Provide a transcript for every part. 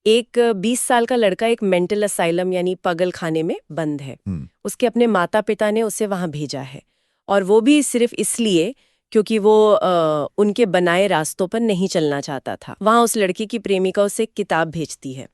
एक 20 साल का लड़का एक मेंटल असाइलम यानी पागल खाने में बंद है। उसके अपने माता पिता ने उसे वहां भेजा है, और वो भी सिर्फ इसलिए क्योंकि वो उनके बनाए रास्तों पर नहीं चलना चाहता था। वहां उस लड़के की प्रेमिका उसे एक किताब भेजती है,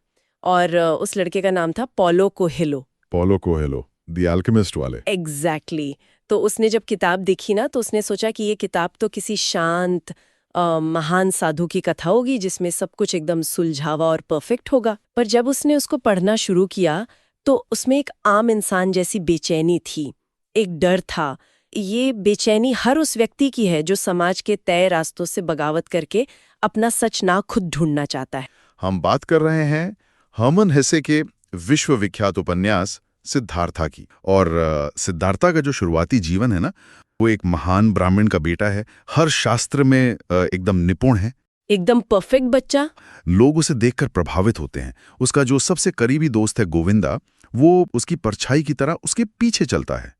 और उस लड़के का नाम था Paulo Coelho. Paulo Coelho, the alchemist वाले। एग्जैक्टली तो उसने जब किताब देखी ना, तो उसने सोचा कि ये किताब तो किसी शांत महान साधु की कथा होगी जिसमें सब कुछ एकदम सुलझावा और परफेक्ट होगा। पर जब उसने उसको पढ़ना शुरू किया तो उसमें एक आम इंसान जैसी बेचैनी थी, एक डर था। ये बेचैनी हर उस व्यक्ति की है जो समाज के तय रास्तों से बगावत करके अपना सच ना खुद ढूंढना चाहता है। हम बात कर रहे हैं हर्मन हेसे के विश्वविख्यात उपन्यास सिद्धार्था की। और सिद्धार्था का जो शुरुआती जीवन है ना, वो एक महान ब्राह्मण का बेटा है, हर शास्त्र में एकदम निपुण है, एकदम परफेक्ट बच्चा। लोग उसे देखकर प्रभावित होते हैं। उसका जो सबसे करीबी दोस्त है गोविंदा, वो उसकी परछाई की तरह उसके पीछे चलता है।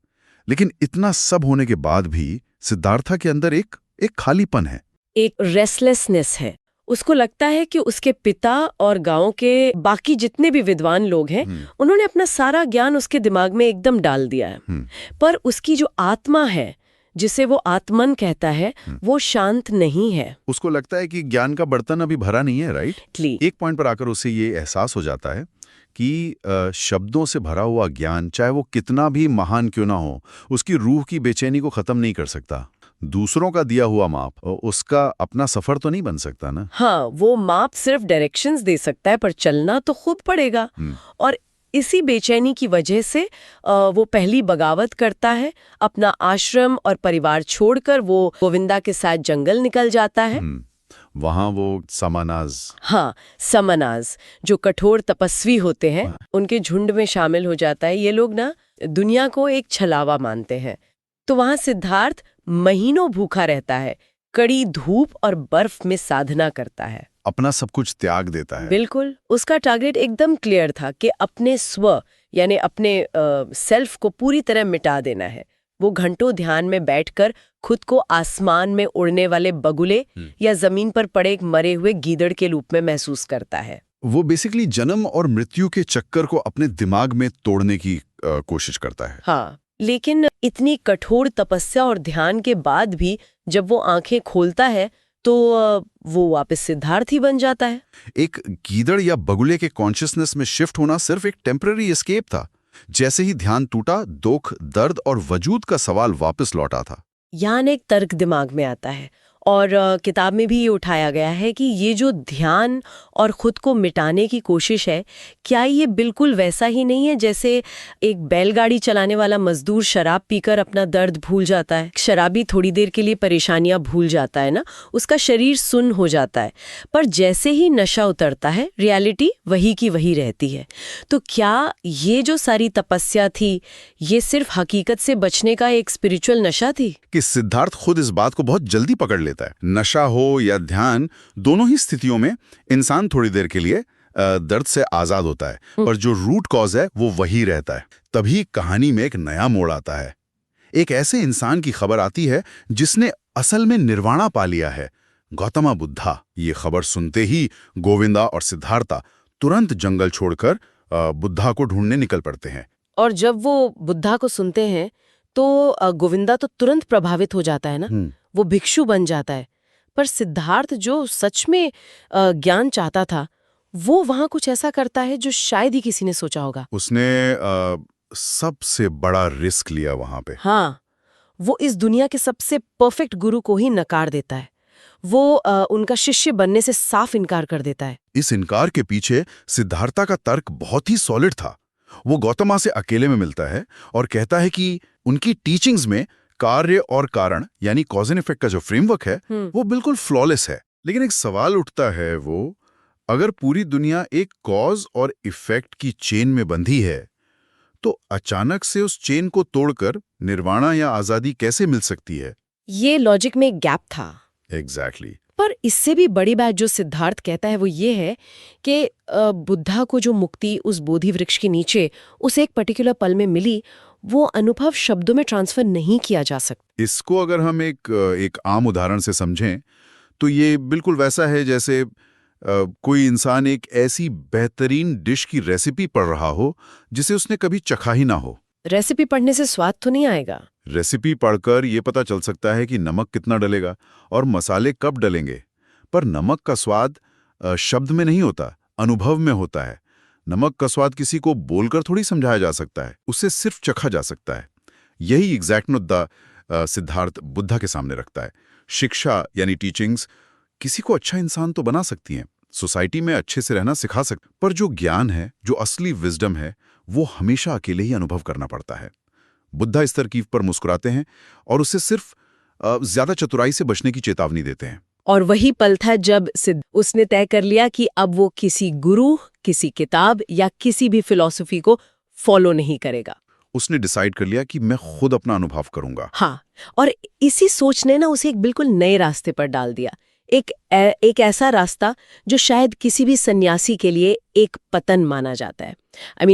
लेकिन इतना सब होने के बाद भी सिद्धार्था के अंदर एक खालीपन है, एक रेस्टलेसनेस है। उसको लगता है कि उसके पिता और गांव के बाकी जितने भी विद्वान लोग हैं, उन्होंने अपना सारा ज्ञान उसके दिमाग में एकदम डाल दिया है। पर उसकी जो आत्मा है, जिसे वो आत्मन कहता है, वो शांत नहीं है। उसको लगता है कि ज्ञान का बर्तन अभी भरा नहीं है, राइट। एक पॉइंट पर आकर उसे ये एहसास हो जाता है कि शब्दों से भरा हुआ ज्ञान, चाहे वो कितना भी महान क्यों ना हो, उसकी रूह की बेचैनी को खत्म नहीं कर सकता। दूसरों का दिया हुआ माप उसका अपना सफर तो नहीं बन सकता ना। हाँ, वो माप सिर्फ डायरेक्शंस दे सकता है, पर चलना तो खुद पड़ेगा। और इसी बेचैनी की वजह से वो पहली बगावत करता है। अपना आश्रम और परिवार छोड़कर वो गोविंदा के साथ जंगल निकल जाता है। वहां वो समनाज, हाँ, समनाज जो कठोर तपस्वी होते हैं, उनके झुंड में शामिल हो जाता है। ये लोग ना दुनिया को एक छलावा मानते हैं। तो वहां सिद्धार्थ महीनों भूखा रहता है, कड़ी धूप और बर्फ में साधना करता है, अपना सब कुछ त्याग देता है। बिल्कुल। उसका टारगेट एकदम क्लियर था कि अपने स्व यानी अपने सेल्फ को पूरी तरह मिटा देना है। वो घंटों ध्यान में बैठकर खुद को आसमान में उड़ने वाले बगुले या जमीन पर पड़े एक मरे हुए गीदड़ के रूप में महसूस करता है। वो बेसिकली जन्म और मृत्यु के चक्कर को अपने दिमाग में तोड़ने की कोशिश करता है। हाँ, लेकिन इतनी कठोर तपस्या और ध्यान के बाद भी जब वो आंखें खोलता है तो वो वापस सिद्धार्थ ही बन जाता है। एक गीदड़ या बगुले के कॉन्शियसनेस में शिफ्ट होना सिर्फ एक टेम्पररी एस्केप था। जैसे ही ध्यान टूटा, दुख, दर्द और वजूद का सवाल वापस लौटा था। यहाँ एक तर्क दिमाग में आता है, और किताब में भी ये उठाया गया है कि ये जो ध्यान और खुद को मिटाने की कोशिश है, क्या ये बिल्कुल वैसा ही नहीं है जैसे एक बैलगाड़ी चलाने वाला मजदूर शराब पीकर अपना दर्द भूल जाता है। शराबी थोड़ी देर के लिए परेशानियां भूल जाता है ना, उसका शरीर सुन्न हो जाता है, पर जैसे ही नशा उतरता है, रियलिटी वही की वही रहती है। तो क्या ये जो सारी तपस्या थी, ये सिर्फ हकीकत से बचने का एक स्पिरिचुअल नशा थी? कि सिद्धार्थ खुद इस बात को बहुत जल्दी पकड़ लेता है। नशा हो या ध्यान, दोनों ही स्थितियों में इंसान थोड़ी देर के लिए दर्द से आजाद होता है, पर जो रूट कॉज है वो वही रहता है। तभी कहानी में एक नया मोड़ आता है। एक ऐसे इंसान की खबर आती है जिसने असल में निर्वाणा पा लिया है, गौतम बुद्धा। ये खबर सुनते ही गोविंदा और सिद्धार्था तुरंत जंगल छोड़कर बुद्धा को ढूंढने निकल पड़ते हैं। और जब वो बुद्धा को सुनते हैं तो गोविंदा तो तुरंत प्रभावित हो जाता है ना, वो भिक्षु बन जाता है। पर सिद्धार्थ जो सच में ज्ञान चाहता था, वो वहां कुछ ऐसा करता है जो शायद ही किसी ने सोचा होगा। उसने सबसे बड़ा रिस्क लिया वहां पे। हाँ, वो इस दुनिया के सबसे परफेक्ट गुरु को ही नकार देता है। वो उनका शिष्य बनने से साफ इनकार कर देता है। इस इनकार के पीछे सिद्धार्था का तर्क बहुत ही सॉलिड था। वो गौतमा से अकेले में मिलता है और कहता है कि उनकी टीचिंग्स में कार्य और कारण यानी कॉज एंड इफेक्ट का जो फ्रेमवर्क है वो बिल्कुल फ्लॉलेस है। लेकिन एक सवाल उठता है, वो अगर पूरी दुनिया एक कॉज और इफेक्ट की चेन में बंधी है, तो अचानक से उस चेन को तोड़कर निर्वाणा या आजादी कैसे मिल सकती है? ये लॉजिक में एक गैप था। एग्जैक्टली। पर इससे भी बड़ी बात जो सिद्धार्थ कहता है वो ये है कि बुद्धा को जो मुक्ति उस बोधि वृक्ष के नीचे उसे एक पर्टिकुलर पल में मिली, वो अनुभव शब्दों में ट्रांसफर नहीं किया जा सकता। इसको अगर हम एक आम उदाहरण से समझें तो ये बिल्कुल वैसा है जैसे कोई इंसान एक ऐसी बेहतरीन डिश की रेसिपी पढ़ रहा हो जिसे उसने कभी चखा ही ना हो। रेसिपी पढ़ने से स्वाद तो नहीं आएगा। रेसिपी पढ़कर ये पता चल सकता है कि नमक कितना डलेगा और मसाले कब डलेंगे, पर नमक का स्वाद शब्द में नहीं होता, अनुभव में होता है। नमक का स्वाद किसी को बोलकर थोड़ी समझाया जा सकता है, उसे सिर्फ चखा जा सकता है। यही एग्जैक्ट मुद्दा सिद्धार्थ बुद्धा के सामने रखता है। शिक्षा यानी टीचिंग्स किसी को अच्छा इंसान तो बना सकती हैं, सोसाइटी में अच्छे से रहना सिखा सकती, पर जो ज्ञान है, जो असली विजडम है, वो हमेशा अकेले ही अनुभव करना पड़ता है। बुद्धा इस तरकीब पर मुस्कुराते हैं और उसे सिर्फ ज्यादा चतुराई से बचने की चेतावनी देते हैं। और वही पल था जब उसने तय कर लिया कि अब वो किसी गुरु, किसी किताब या किसी भी फिलॉसफी को फॉलो नहीं करेगा। उसने डिसाइड कर लिया कि मैं खुद अपना अनुभव करूंगा। हाँ, और इसी सोच ने ना उसे एक बिल्कुल नए रास्ते पर डाल दिया। एक ऐसा रास्ता जो शायद किसी भी सन्यासी के लिए एक पतन माना जाता है।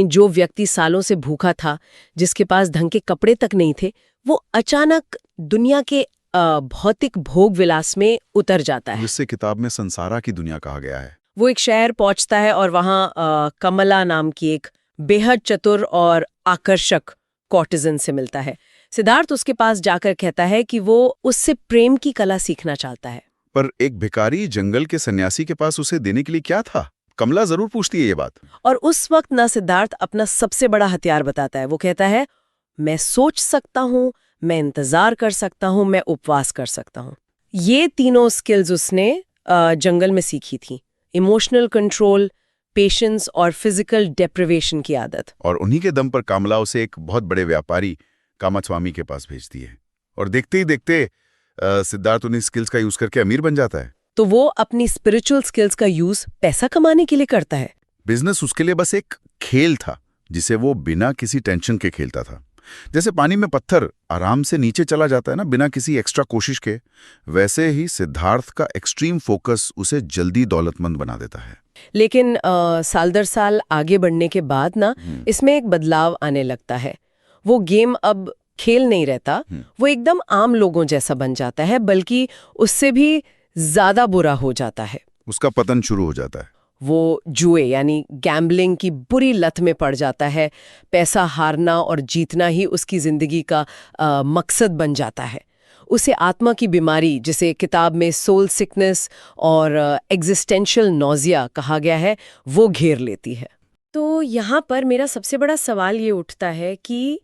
जो व्यक्ति सालों से भूखा था, जिसके पास ढंग के कपड़े तक नहीं थे, वो अचानक दुनिया के भौतिक भोग विलास में उतर जाता है। जिससे किताब में संसारा की दुनिया कहा गया है। वो एक शहर पहुंचता है और वहां कमला नाम की एक बेहद चतुर और आकर्षक कॉर्टिजन से मिलता है। सिद्धार्थ उसके पास जाकर कहता है कि वो उससे प्रेम की कला सीखना चाहता है। पर एक भिखारी जंगल के सन्यासी के पास उसे देने के लिए क्या था? कमला जरूर पूछती है ये बात। और उस वक्त ना सिद्धार्थ अपना सबसे बड़ा हथियार बताता है। वो कहता है, मैं सोच सकता हूँ, मैं इंतजार कर सकता हूँ, मैं उपवास कर सकता हूँ। ये तीनों स्किल्स उसने जंगल में सीखी थी। इमोशनल कंट्रोल, पेशेंस और फिजिकल डेप्रिवेशन की आदत। और उन्हीं के दम पर कमला उसे एक बहुत बड़े व्यापारी कामास्वामी के पास भेजती है। और देखते ही देखते सिद्धार्थ उन्हीं स्किल्स का यूज करके अमीर बन जाता है। तो वो अपनी स्पिरिचुअल स्किल्स का यूज पैसा कमाने के लिए करता है। बिजनेस उसके लिए बस एक खेल था, जिसे वो बिना किसी टेंशन के खेलता था। जैसे पानी में पत्थर आराम से नीचे चला जाता है ना, बिना किसी एक्स्ट्रा कोशिश के, वैसे ही सिद्धार्थ का एक्सट्रीम फोकस उसे जल्दी दौलतमंद बना देता है। लेकिन साल दर साल आगे बढ़ने के बाद ना इसमें एक बदलाव आने लगता है। वो गेम अब खेल नहीं रहता, वो एकदम आम लोगों जैसा बन जाता है, बल्कि उससे भी ज्यादा बुरा हो जाता है। उसका पतन शुरू हो जाता है। वो जुए यानी गैम्बलिंग की बुरी लत में पड़ जाता है। पैसा हारना और जीतना ही उसकी जिंदगी का मकसद बन जाता है। उसे आत्मा की बीमारी, जिसे किताब में सोल सिकनेस और एग्जिस्टेंशियल नोजिया कहा गया है, वो घेर लेती है। तो यहाँ पर मेरा सबसे बड़ा सवाल ये उठता है कि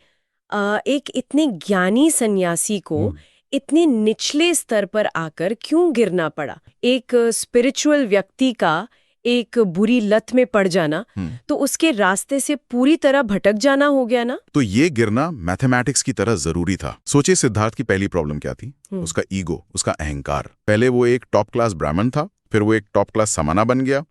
एक इतने ज्ञानी सन्यासी को इतने निचले स्तर पर आकर क्यों गिरना पड़ा? एक स्पिरिचुअल व्यक्ति का एक बुरी लत में पड़ जाना तो उसके रास्ते से पूरी तरह भटक जाना हो गया ना। तो ये गिरना मैथमेटिक्स की तरह जरूरी था। सोचिए सिद्धार्थ की पहली प्रॉब्लम क्या थी? उसका ईगो, उसका अहंकार। पहले वो एक टॉप क्लास ब्राह्मण था, फिर वो एक टॉप क्लास समाना बन गया।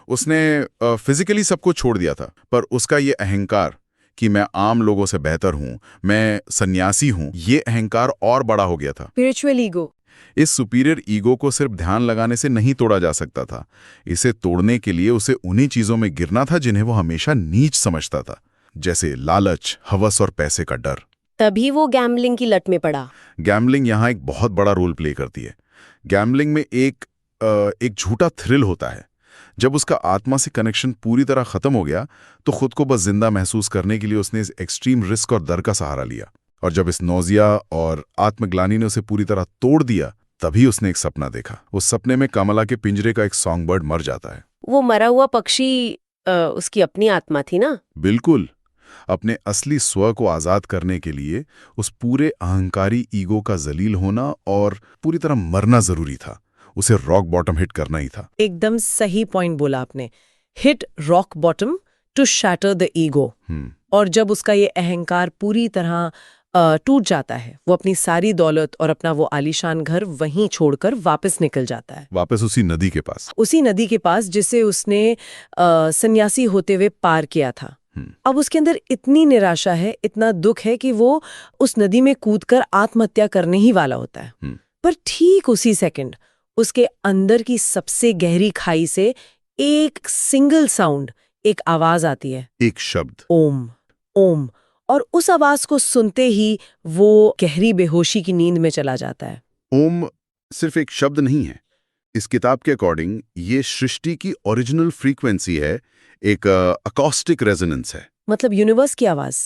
उसने फिजिकली सबको छोड़ दिया था, पर उसका ये अहंकार कि मैं आम लोगों से बेहतर हूँ, मैं सन्यासी हूँ, ये अहंकार और बड़ा हो गया था। Spiritual ego. इस सुपीरियर ईगो को सिर्फ ध्यान लगाने से नहीं तोड़ा जा सकता था। इसे तोड़ने के लिए उसे उन्हीं चीजों में गिरना था जिन्हें वो हमेशा नीच समझता था, जैसे लालच, हवस और पैसे का डर। तभी वो गैम्बलिंग की लत में पड़ा। गैम्बलिंग यहाँ एक बहुत बड़ा रोल प्ले करती है। गैम्बलिंग में एक झूठा थ्रिल होता है। जब उसका आत्मा से कनेक्शन पूरी तरह खत्म हो गया तो खुद को बस जिंदा महसूस करने के लिए उसने इस एक्सट्रीम रिस्क और डर का सहारा लिया। और जब इस नौजिया और आत्मग्लानि ने उसे पूरी तरह तोड़ दिया, तभी उसने एक सपना देखा। उस सपने में कमला के पिंजरे का एक सॉन्ग बर्ड मर जाता है। वो मरा हुआ पक्षी उसकी अपनी आत्मा थी ना? बिल्कुल। अपने असली स्व को आजाद करने के लिए उस पूरे अहंकारी ईगो का जलील होना और पूरी तरह मरना जरूरी था। उसे रॉक बॉटम हिट करना ही था। एकदम सही पॉइंट बोला आपने। Hit rock bottom to shatter the ego. और जब उसका ये अहंकार पूरी तरह टूट जाता है, वो अपनी सारी दौलत और अपना वो आलीशान घर वहीं छोड़कर वापस निकल जाता है। वापस उसी नदी के पास। उसी नदी के पास जिसे उसने सन्यासी होते हुए पार किया था। अब उसके अंदर इतनी निराशा है, इतना दुख है कि वो उस नदी में कूदकर आत्महत्या करने ही वाला होता है। पर ठीक उसी सेकंड उसके अंदर की सबसे गहरी खाई से एक सिंगल साउंड, एक आवाज आती है। एक शब्द, ओम। ओम। और उस आवाज को सुनते ही वो गहरी बेहोशी की नींद में चला जाता है। ओम सिर्फ एक शब्द नहीं है, इस किताब के अकॉर्डिंग ये सृष्टि की ओरिजिनल फ्रीक्वेंसी है, एक अकॉस्टिक रेजोनेंस है। मतलब यूनिवर्स की आवाज।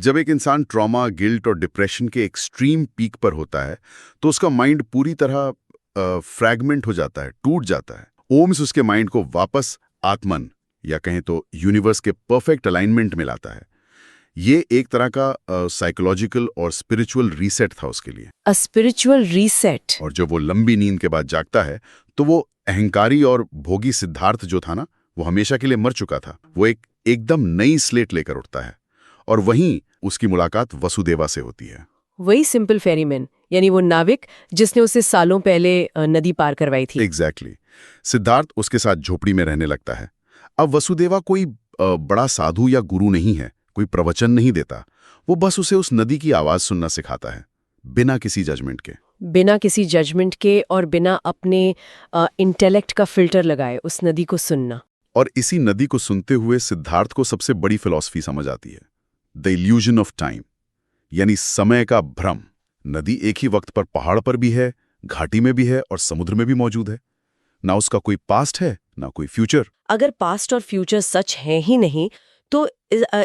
जब एक इंसान ट्रॉमा, गिल्ट और डिप्रेशन के एक्सट्रीम पीक पर होता है तो उसका माइंड पूरी तरह फ्रैगमेंट हो जाता है, टूट जाता है। ओम्स उसके माइंड को वापस आत्मन या कहें तो यूनिवर्स के परफेक्ट अलाइनमेंट में लाता है। ये एक तरह का साइकोलॉजिकल और स्पिरिचुअल रीसेट था उसके लिए। A spiritual reset. और जब वो लंबी नींद के बाद जागता है तो वो अहंकारी और भोगी सिद्धार्थ जो था ना, वो हमेशा के लिए मर चुका था। वो एकदम नई स्लेट लेकर उठता है और वहीं उसकी मुलाकात वसुदेवा से होती है। वही सिंपल फेरीमैन, यानी वो नाविक जिसने उसे सालों पहले नदी पार करवाई थी। एग्जैक्टली। सिद्धार्थ उसके साथ झोपड़ी में रहने लगता है। अब वसुदेवा कोई बड़ा साधु या गुरु नहीं है, कोई प्रवचन नहीं देता। वो बस उसे उस नदी की आवाज सुनना सिखाता है, बिना किसी जजमेंट के। बिना किसी जजमेंट के और बिना अपने इंटेलेक्ट का फिल्टर लगाए उस नदी को सुनना। और इसी नदी को सुनते हुए सिद्धार्थ को सबसे बड़ी फिलॉसफी समझ आती है, द इल्यूजन ऑफ टाइम, यानी समय का भ्रम। नदी एक ही वक्त पर पहाड़ पर भी है, घाटी में भी है और समुद्र में भी मौजूद है। ना उसका कोई पास्ट है, ना कोई फ्यूचर। अगर पास्ट और फ्यूचर सच है ही नहीं तो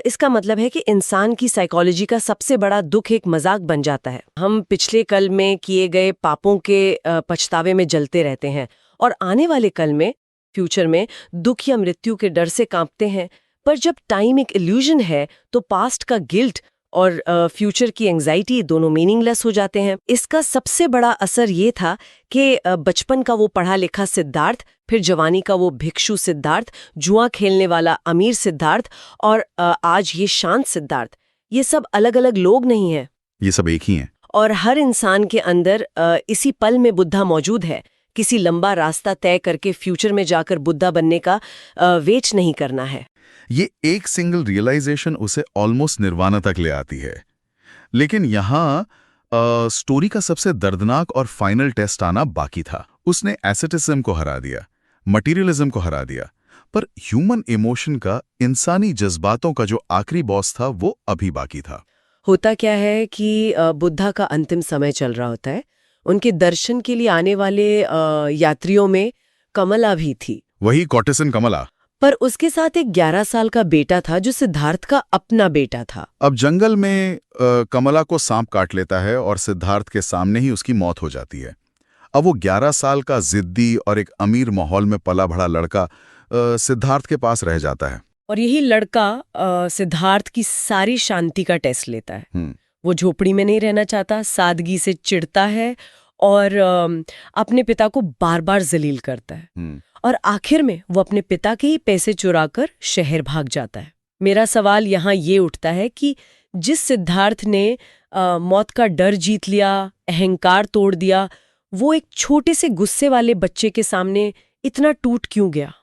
इसका मतलब है कि इंसान की साइकोलॉजी का सबसे बड़ा दुख एक मजाक बन जाता है। हम पिछले कल में किए गए पापों के पछतावे में जलते रहते हैं और आने वाले कल में, फ्यूचर में, दुख या मृत्यु के डर से कांपते हैं। पर जब टाइम एक इल्यूजन है तो पास्ट का गिल्ट और फ्यूचर की एंजाइटी दोनों मीनिंगलेस हो जाते हैं। इसका सबसे बड़ा असर ये था कि बचपन का वो पढ़ा लिखा सिद्धार्थ, फिर जवानी का वो भिक्षु सिद्धार्थ, जुआ खेलने वाला अमीर सिद्धार्थ और आज ये शांत सिद्धार्थ, ये सब अलग अलग लोग नहीं हैं। ये सब एक ही हैं। और हर इंसान के अंदर इसी पल में बुद्धा मौजूद है। किसी लंबा रास्ता तय करके फ्यूचर में जाकर बुद्धा बनने का वेट नहीं करना है। ये एक सिंगल रियलाइजेशन उसे ऑलमोस्ट निर्वाणा तक ले आती है। लेकिन यहाँ स्टोरी का सबसे दर्दनाक और फाइनल टेस्ट आना बाकी था। उसने एसेटिज्म को हरा दिया, मटीरियलिज्म को हरा दिया, पर ह्यूमन इमोशन का, इंसानी जज्बातों का जो आखिरी बॉस था वो अभी बाकी था। होता क्या है कि बुद्धा का अंतिम समय चल रहा होता है। उनके दर्शन के लिए आने वाले यात्रियों में कमला भी थी। वही कॉटेसन कमला। पर उसके साथ एक 11 साल का बेटा था जो सिद्धार्थ का अपना बेटा था। अब जंगल में कमला को सांप काट लेता है और सिद्धार्थ के सामने ही उसकी मौत हो जाती है। अब वो 11 साल का जिद्दी और एक अमीर माहौल में पला बढ़ा लड़का सिद्धार्थ के पास रह जाता है। और यही लड़का सिद्धार्थ की सारी शांति का टेस्ट लेता है। वो झोपड़ी में नहीं रहना चाहता, सादगी से चिढ़ता है और अपने पिता को बार बार जलील करता है। और आखिर में वो अपने पिता के ही पैसे चुराकर शहर भाग जाता है। मेरा सवाल यहाँ ये उठता है कि जिस सिद्धार्थ ने मौत का डर जीत लिया, अहंकार तोड़ दिया, वो एक छोटे से गुस्से वाले बच्चे के सामने इतना टूट क्यों गया?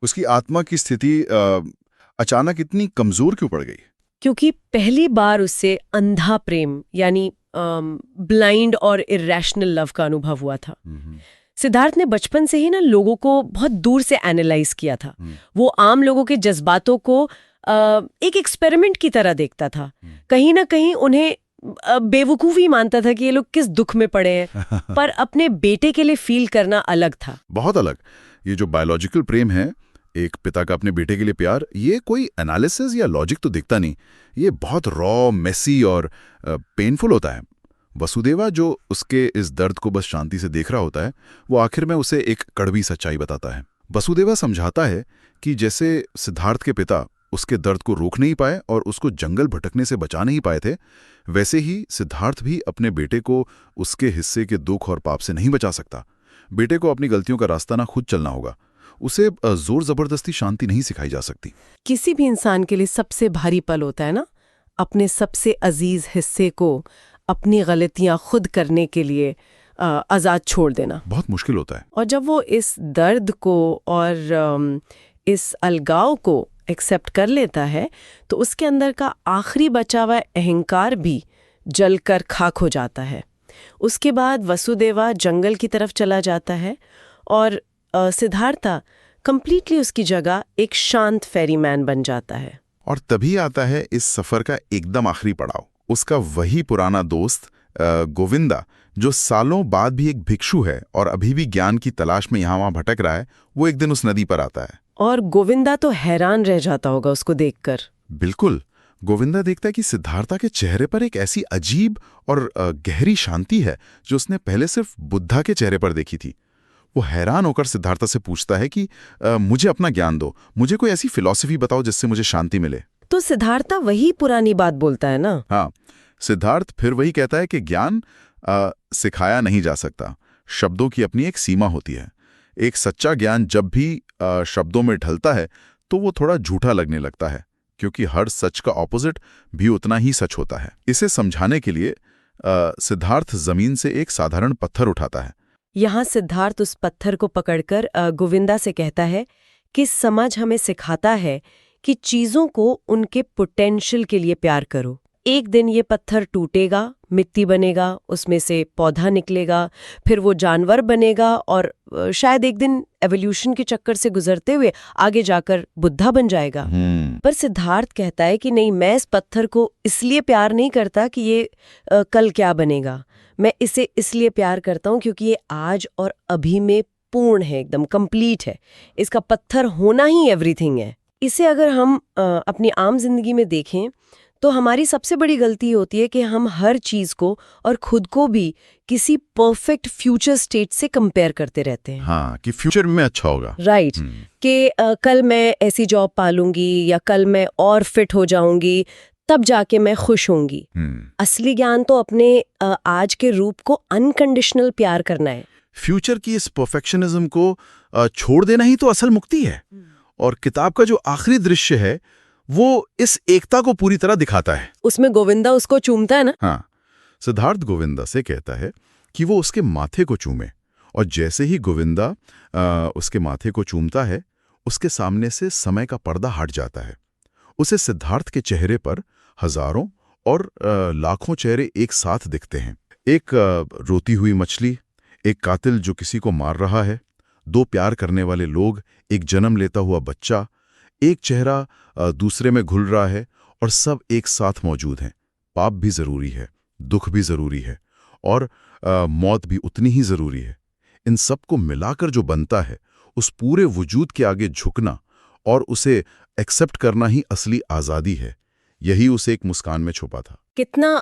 उसकी आत्मा की स्थिति अचानक इतनी कमजोर क्यों पड़ गई? क्योंकि पहली बार उससे अंधा प्रेम यानी ब्लाइंड और इरेशनल लव का अनुभव हुआ था। सिद्धार्थ ने बचपन से ही ना लोगों को बहुत दूर से एनालाइज किया था। वो आम लोगों के जज्बातों को एक एक्सपेरिमेंट की तरह देखता था। कहीं ना कहीं उन्हें बेवकूफी मानता था कि ये लोग किस दुख में पड़े हैं, पर अपने बेटे के लिए फील करना अलग था, बहुत अलग। ये जो बायोलॉजिकल प्रेम है, एक पिता का अपने बेटे के लिए प्यार, ये कोई एनालिसिस या लॉजिक तो दिखता नहीं। ये बहुत रॉ, मेसी और पेनफुल होता है। वसुदेवा जो उसके इस दर्द को बस शांति से देख रहा होता है, वो आखिर में उसे एक कड़वी सच्चाई बताता है। वसुदेवा समझाता है कि जैसे सिद्धार्थ के पिता उसके दर्द को रोक नहीं पाए और उसको जंगल भटकने से बचा नहीं पाए थे, वैसे ही सिद्धार्थ भी अपने बेटे को उसके हिस्से के दुख और पाप से नहीं बचा सकता। बेटे को अपनी गलतियों का रास्ता ना खुद चलना होगा। उसे जोर जबरदस्ती शांति नहीं सिखाई जा सकती। किसी भी इंसान के लिए सबसे भारी पल होता है ना, अपने सबसे अजीज हिस्से को अपनी गलतियां खुद करने के लिए आजाद छोड़ देना बहुत मुश्किल होता है। और जब वो इस दर्द को और इस अलगाव को एक्सेप्ट कर लेता है तो उसके अंदर का आखिरी बचा हुआ अहंकार भी जलकर खाक हो जाता है। उसके बाद वसुदेवा जंगल की तरफ चला जाता है और सिद्धार्था कंप्लीटली उसकी जगह एक शांत फेरीमैन बन जाता है। और तभी आता है इस सफर का एकदम आखिरी पड़ाव। उसका वही पुराना दोस्त गोविंदा, जो सालों बाद भी एक भिक्षु है और अभी भी ज्ञान की तलाश में यहाँ वहां भटक रहा है, वो एक दिन उस नदी पर आता है। और गोविंदा तो हैरान रह जाता होगा उसको देखकर। बिल्कुल। गोविंदा देखता है कि सिद्धार्था के चेहरे पर एक ऐसी अजीब और गहरी शांति है जो उसने पहले सिर्फ बुद्धा के चेहरे पर देखी थी। वो हैरान होकर सिद्धार्था से पूछता है कि मुझे अपना ज्ञान दो, मुझे कोई ऐसी फिलॉसफी बताओ जिससे मुझे शांति मिले। तो सिद्धार्था वही पुरानी बात बोलता है ना? हाँ, सिद्धार्थ फिर वही कहता है कि ज्ञान सिखाया नहीं जा सकता, शब्दों की अपनी एक सीमा होती है। एक सच्चा ज्ञान जब भी शब्दों में ढलता है तो वो थोड़ा झूठा लगने लगता है, क्योंकि हर सच का ऑपोजिट भी उतना ही सच होता है। इसे समझाने के लिए सिद्धार्थ जमीन से एक साधारण पत्थर उठाता है। यहाँ सिद्धार्थ उस पत्थर को पकड़कर गोविंदा से कहता है कि समझ हमें सिखाता है कि चीजों को उनके पोटेंशियल के लिए प्यार करो। एक दिन ये पत्थर टूटेगा, मिट्टी बनेगा, उसमें से पौधा निकलेगा, फिर वो जानवर बनेगा और शायद एक दिन एवोल्यूशन के चक्कर से गुजरते हुए आगे जाकर बुद्धा बन जाएगा। पर सिद्धार्थ कहता है कि नहीं, मैं इस पत्थर को इसलिए प्यार नहीं करता कि ये कल क्या बनेगा। मैं इसे इसलिए प्यार करता हूँ क्योंकि ये आज और अभी में पूर्ण है, एकदम कंप्लीट है। इसका पत्थर होना ही एवरीथिंग है। इसे अगर हम अपनी आम जिंदगी में देखें तो हमारी सबसे बड़ी गलती होती है कि हम हर चीज को और खुद को भी किसी परफेक्ट फ्यूचर स्टेट से कंपेयर करते रहते हैं। हाँ, कि फ्यूचर में अच्छा होगा। राइट। कि कल मैं ऐसी जॉब पालूंगी या कल मैं और फिट हो जाऊंगी, तब जाके मैं खुश होंगी। असली ज्ञान तो अपने आज के रूप को अनकंडीशनल प्यार करना है। फ्यूचर की इस परफेक्शनिज्म को छोड़ देना ही तो असल मुक्ति है। और किताब का जो आखिरी दृश्य है वो इस एकता को पूरी तरह दिखाता है। उसमें गोविंदा उसको चूमता है ना? हाँ, सिद्धार्थ गोविंदा से कहता है कि वो उसके माथे को चूमे, और जैसे ही गोविंदा उसके माथे को चूमता है, उसके सामने से समय का पर्दा हट जाता है। उसे सिद्धार्थ के चेहरे पर हजारों और लाखों चेहरे एक साथ दिखते हैं। एक रोती हुई मछली, एक कातिल जो किसी को मार रहा है, दो प्यार करने वाले लोग, एक जन्म लेता हुआ बच्चा, एक चेहरा दूसरे में घुल रहा है, और सब एक साथ मौजूद हैं। पाप भी जरूरी है, दुख भी जरूरी है, और मौत भी उतनी ही जरूरी है। इन सब को मिलाकर जो बनता है, उस पूरे वजूद के आगे झुकना और उसे एक्सेप्ट करना ही असली आजादी है। यही उसे एक मुस्कान में छुपा था। कितना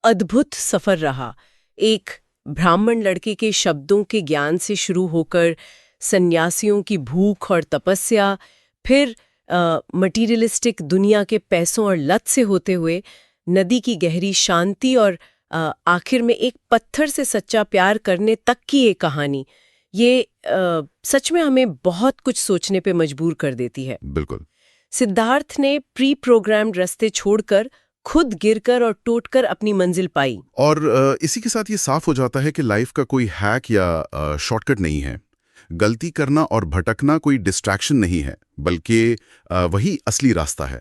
अद्भुत सफर रहा। एक ब्राह्मण लड़के के शब्दों के ज्ञान से शुरू होकर सन्यासियों की भूख और तपस्या, फिर मटीरियलिस्टिक दुनिया के पैसों और लत से होते हुए नदी की गहरी शांति, और आखिर में एक पत्थर से सच्चा प्यार करने तक की ये कहानी। ये सच में हमें बहुत कुछ सोचने पे मजबूर कर देती है। बिल्कुल। सिद्धार्थ ने प्री प्रोग्राम्ड रास्ते छोड़कर खुद गिरकर और टूटकर अपनी मंजिल पाई। और इसी के साथ ये साफ हो जाता है कि लाइफ का कोई हैक या शॉर्टकट नहीं है। गलती करना और भटकना कोई डिस्ट्रैक्शन नहीं है, बल्कि वही असली रास्ता है।